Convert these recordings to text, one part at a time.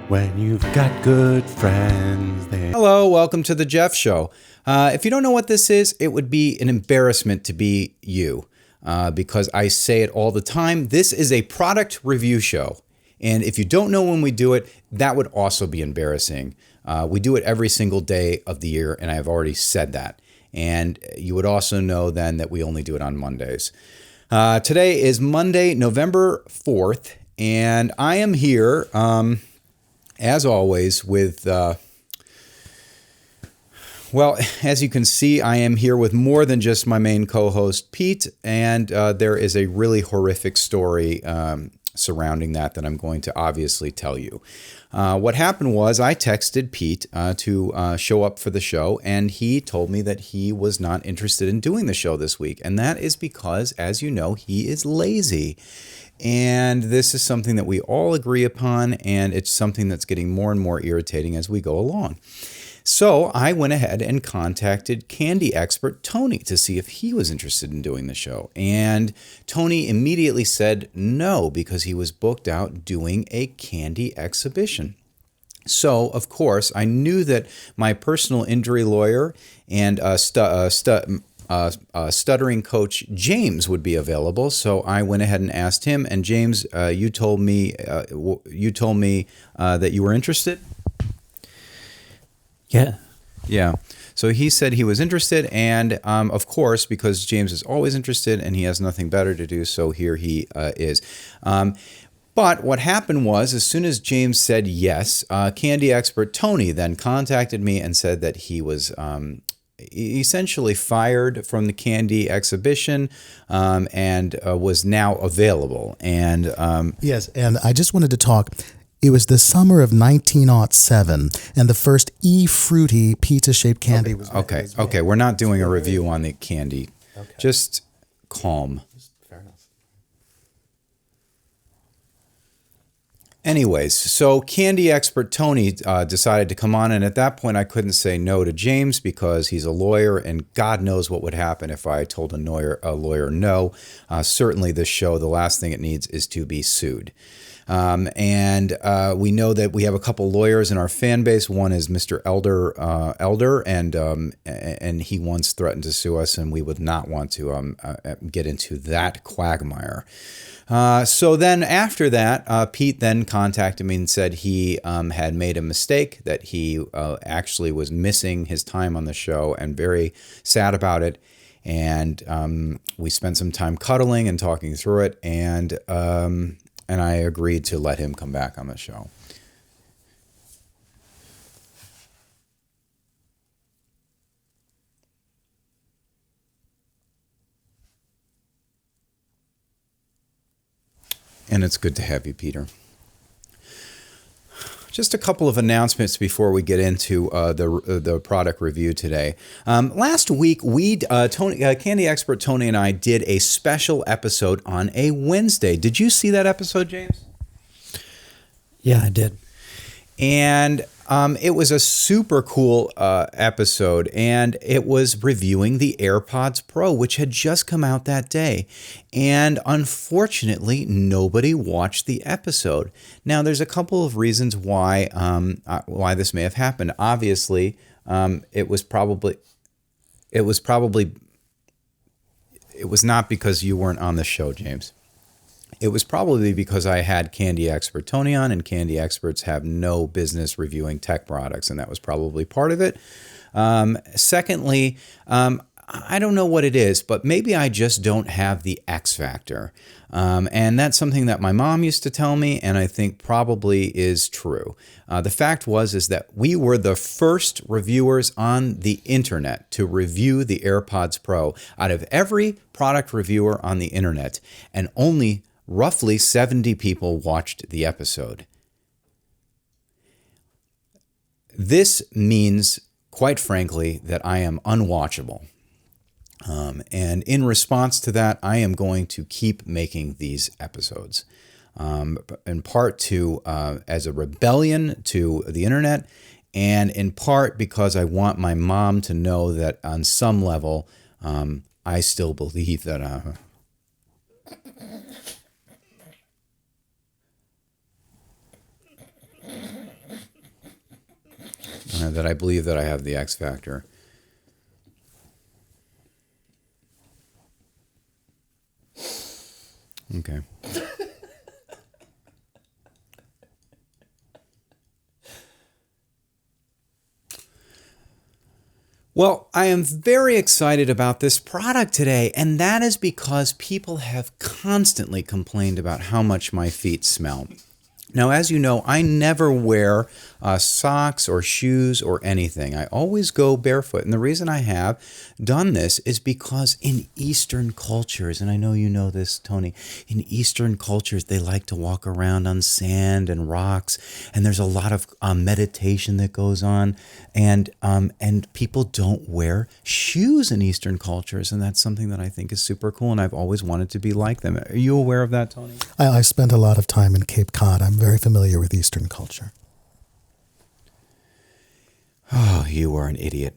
When you've got good friends there. Hello, welcome to the Jeff Show. If you don't know what this is, it would be an embarrassment to be you because I say it all the time. This is a product review show. And if you don't know when we do it, that would also be embarrassing. We do it every single day of the year, and I have already said that. And you would also know then that we only do it on Mondays. Today is Monday, November 4th, and I am here, as always, with, as you can see, I am here with more than just my main co-host, Pete, and there is a really horrific story surrounding that I'm going to obviously tell you. What happened was I texted Pete to show up for the show, and he told me that he was not interested in doing the show this week. And that is because, as you know, he is lazy. And this is something that we all agree upon, and it's something that's getting more and more irritating as we go along. So I went ahead and contacted candy expert Tony to see if he was interested in doing the show. And Tony immediately said no, because he was booked out doing a candy exhibition. So, of course, I knew that my personal injury lawyer and stuttering coach James would be available. So I went ahead and asked him. And James, you told me that you were interested. Yeah. Yeah. So he said he was interested, and of course, because James is always interested and he has nothing better to do, so here he is. But what happened was, as soon as James said yes, candy expert Tony then contacted me and said that he was essentially fired from the candy exhibition and was now available. And yes, and I just wanted to talk. It was the summer of 1907, and the first E-Fruity pizza-shaped candy was made. Okay. We're not doing a review on the candy. Okay. Just calm. Fair enough. Anyways, so candy expert Tony decided to come on, and at that point I couldn't say no to James because he's a lawyer, and God knows what would happen if I told a lawyer no. Certainly this show, the last thing it needs is to be sued. And we know that we have a couple lawyers in our fan base. One is Mr. Elder, and he once threatened to sue us, and we would not want to get into that quagmire. So then after that, Pete then contacted me and said he had made a mistake, that he actually was missing his time on the show and very sad about it. And we spent some time cuddling and talking through it, and I agreed to let him come back on the show. And it's good to have you, Peter. Just a couple of announcements before we get into the product review today. Last week, candy expert Tony and I did a special episode on a Wednesday. Did you see that episode, James? Yeah, I did. And it was a super cool episode, and it was reviewing the AirPods Pro, which had just come out that day. And unfortunately, nobody watched the episode. Now, there's a couple of reasons why this may have happened. Obviously, it was not because you weren't on the show, James. It was probably because I had candy expert Tony on, and candy experts have no business reviewing tech products, and that was probably part of it. Secondly, I don't know what it is, but maybe I just don't have the X factor. And that's something that my mom used to tell me, and I think probably is true. The fact is that we were the first reviewers on the internet to review the AirPods Pro out of every product reviewer on the internet, and only roughly 70 people watched the episode. This means, quite frankly, that I am unwatchable. And in response to that, I am going to keep making these episodes. In part as a rebellion to the internet, and in part because I want my mom to know that on some level, I still believe that that I believe that I have the X factor. Okay. Well, I am very excited about this product today, and that is because people have constantly complained about how much my feet smell. Now, as you know, I never wear socks or shoes or anything. I always go barefoot. And the reason I have done this is because in Eastern cultures, and I know you know this, Tony, in Eastern cultures, they like to walk around on sand and rocks. And there's a lot of meditation that goes on. And people don't wear shoes in Eastern cultures. And that's something that I think is super cool. And I've always wanted to be like them. Are you aware of that, Tony? I spent a lot of time in Cape Cod. I'm very familiar with Eastern culture. Oh, you are an idiot.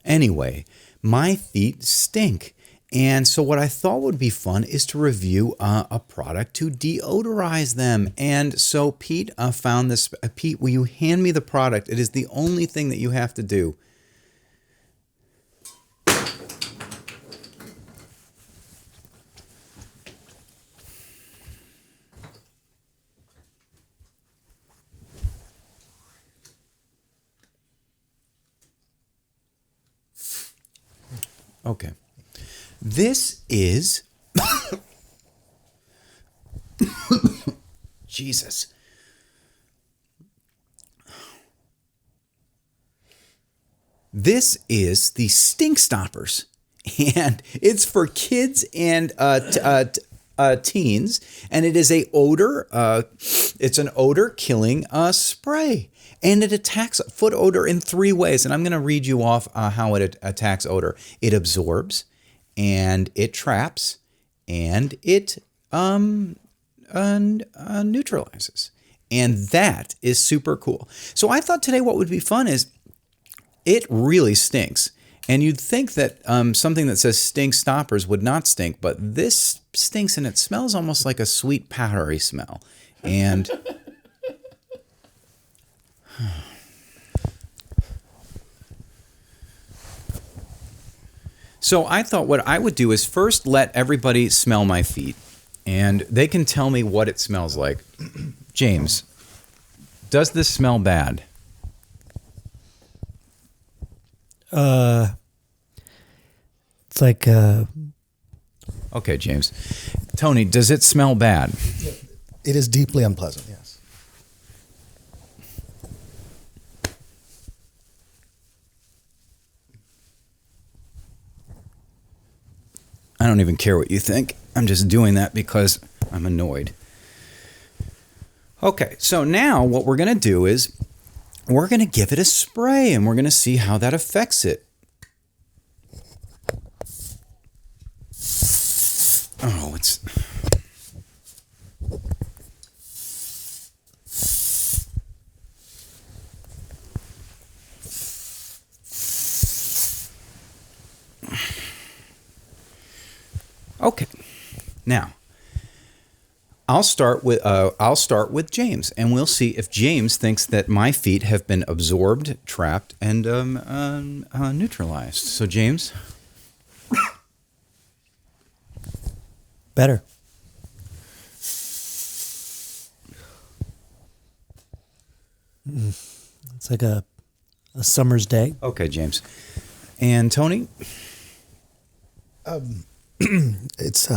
Anyway, my feet stink. And so what I thought would be fun is to review a product to deodorize them. And so Pete found this. Pete, will you hand me the product? It is the only thing that you have to do. Okay. This is Jesus. This is the Stink Stoppers, and it's for kids and teens, and it is a odor. It's an odor killing spray. And it attacks foot odor in 3 ways. And I'm going to read you off how it attacks odor. It absorbs, and it traps, and it neutralizes. And that is super cool. So I thought today what would be fun is it really stinks. And you'd think that something that says Stink Stoppers would not stink, but this stinks, and it smells almost like a sweet powdery smell. And... So I thought what I would do is first let everybody smell my feet, and they can tell me what it smells like. James, does this smell bad? It's like Okay, James. Tony, does it smell bad? It is deeply unpleasant, yes. I don't even care what you think. I'm just doing that because I'm annoyed. Okay, so now what we're going to do is we're going to give it a spray, and we're going to see how that affects it. Oh, it's... Okay, now I'll start with James, and we'll see if James thinks that my feet have been absorbed, trapped, and neutralized. So, James, better. It's like a summer's day. Okay, James, and Tony. It's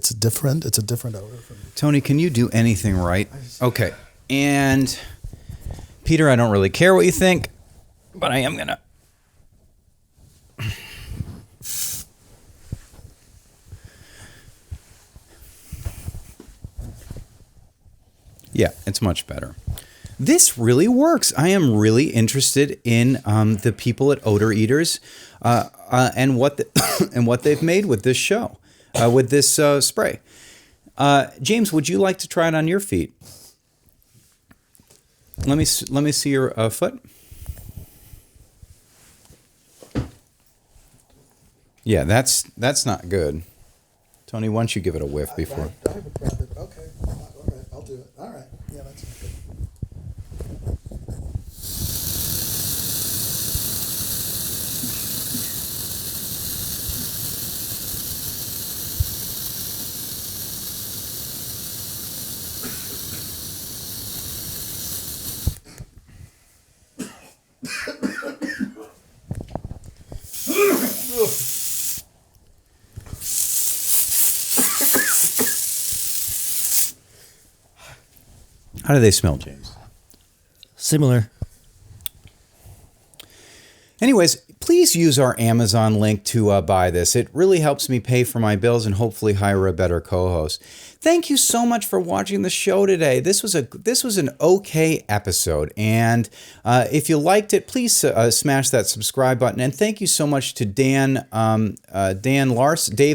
different. It's a different odor from Tony, can you do anything right? Okay. And Peter, I don't really care what you think, but I am gonna. Yeah, it's much better. This really works. I am really interested in the people at Odor-Eaters and what and what they've made with this show, with this spray. James, would you like to try it on your feet? Let me see your foot. Yeah, that's not good. Tony, why don't you give it a whiff before? I would rather. Okay. All right. I'll do it. All right. Yeah, that's good. How do they smell, James? Similar. Anyways, please use our Amazon link to buy this. It really helps me pay for my bills and hopefully hire a better co-host. Thank you so much for watching the show today. This was an okay episode, and if you liked it, please smash that subscribe button. And thank you so much to Dave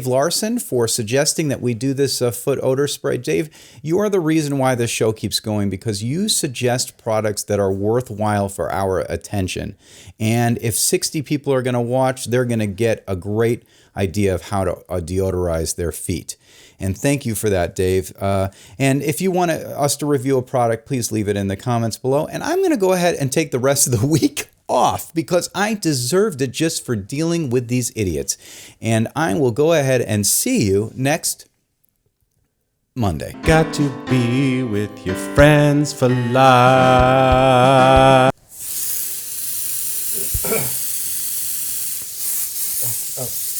Larson for suggesting that we do this foot odor spray. Dave, you are the reason why this show keeps going, because you suggest products that are worthwhile for our attention. And if 60 people are going to watch, they're going to get a great idea of how to deodorize their feet. And thank you for that, Dave. And if you want us to review a product, please leave it in the comments below. And I'm going to go ahead and take the rest of the week off because I deserved it just for dealing with these idiots. And I will go ahead and see you next Monday. Got to be with your friends for life. Oh.